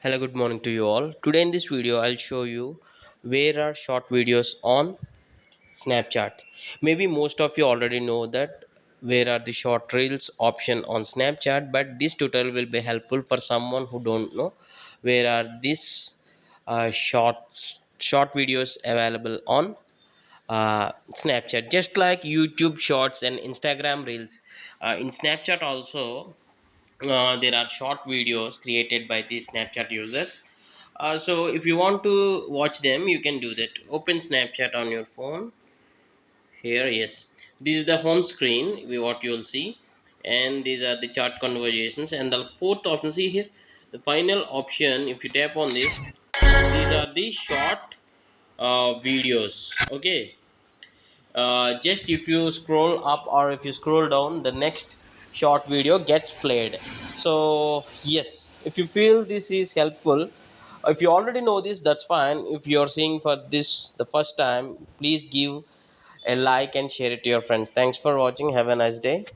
Hello, good morning to you all. Today in this video, I'll show you where are short videos on Snapchat. Maybe most of you already know that where are the short reels option on Snapchat, but this tutorial will be helpful for someone who don't know where are these short videos available on Snapchat. Just like YouTube Shorts and Instagram Reels, in Snapchat also there are short videos created by the Snapchat users. So if you want to watch them, you can do that. Open Snapchat on your phone. Here, yes, this is the home screen. What you will see, and these are the chat conversations. And the fourth option, see here, the final option. If you tap on this, these are the short videos. Okay, just if you scroll up or if you scroll down, the next short video gets played. So yes, if you feel this is helpful, if you already know this, that's fine. If you're seeing for this the first time, please give a like and share it to your friends. Thanks for watching. Have a nice day.